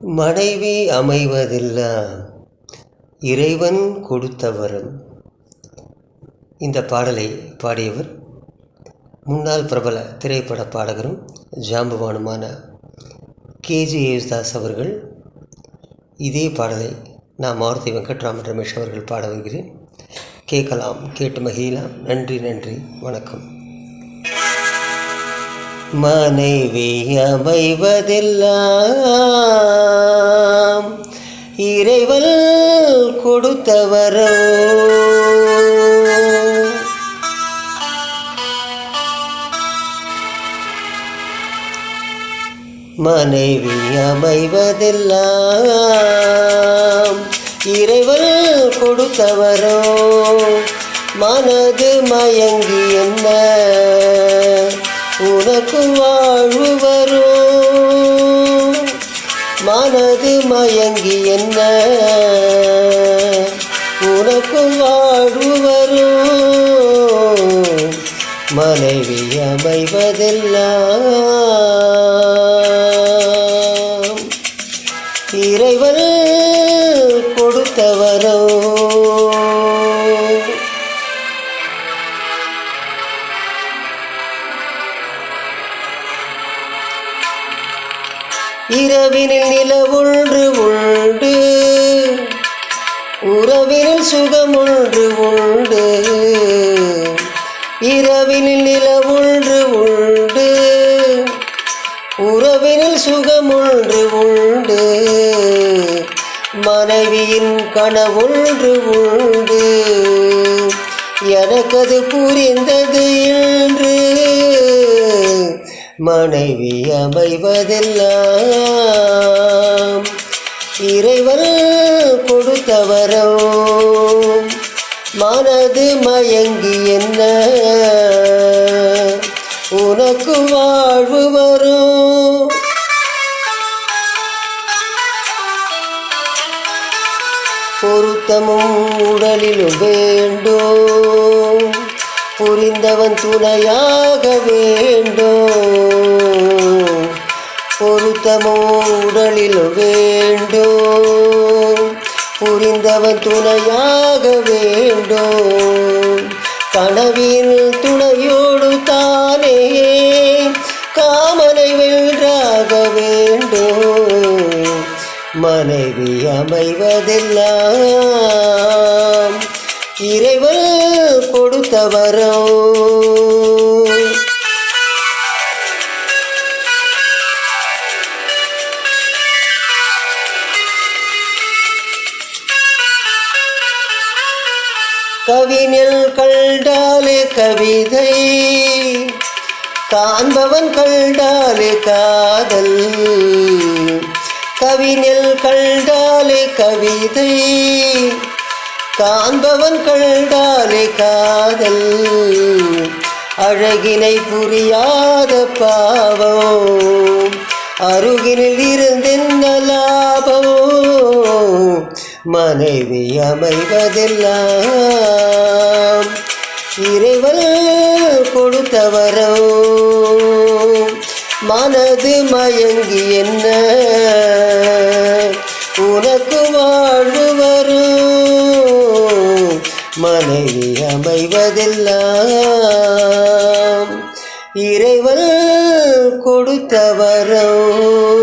மனைவி அமைவதெல்லாம் இறைவன் கொடுத்த வரம். இந்த பாடலை பாடியவர் முன்னாள் பிரபல திரைப்பட பாடகரும் ஜாம்பவானுமான கேஜி யேசுதாஸ் அவர்கள். இதே பாடலை நான் மாருதி வெங்கட்ராமன் ரமேஷ் அவர்கள் பாட வருகிறேன். கேட்கலாம், கேட்டு மகிழலாம். நன்றி, வணக்கம். மனைவி அமைவதெல்லாம் இறைவன் கொடுத்த வரம். மனைவி அமைவதெல்லாம் இறைவன் கொடுத்த வரம். மனது மயங்கி என்ன உனக்கு வாழ்வு வரும். மனது மயங்கி என்ன உனக்கு வாழ்வு வரும். மனைவி அமைவதெல்லாம் இறைவன் கொடுத்த வரம். இரவினில் நிலவொன்று உண்டு, உறவினில் சுகமொன்று உண்டு. இரவினில் நிலவொன்று உண்டு, உறவினில் சுகமொன்று உண்டு. மனைவியின் கனவொன்று உண்டு, எனக்கது புரிந்தது என்று. மனைவி அமைவதெல்லாம் இறைவன் கொடுத்த வரம். மனது மயங்கி என்ன உனக்கு வாழ்வு வரும். பொருத்தமும் உடலிலும் வேண்டும், புரிந்தவன் துணையாக வேண்டும். பொருத்தமோ உடலிலும் வேண்டும், புரிந்தவன் துணையாக வேண்டும். கனவின் துணையோடு தானே காமனை வென்றாக வேண்டும். மனைவி அமைவதெல்லாம் இறைவன் கொடுத்த வரம். கவிஞன் கண்டாலே கவிதை, காண்பவன் கண்டாலே காதல். கவிஞன் கண்டாலே கவிதை, காண்பவன் கண்டாலே காதல். அழகினை புரியாத பாவம், அருகினில் இருந்தென்ன லாபம். மனைவி அமைவதெல்லாம் இறைவன் கொடுத்த வரம். மனது மயங்கி என்ன உனக்கு வாழ்வு வரும். மனைவி அமைவதெல்லாம் இறைவன் கொடுத்த வரம்.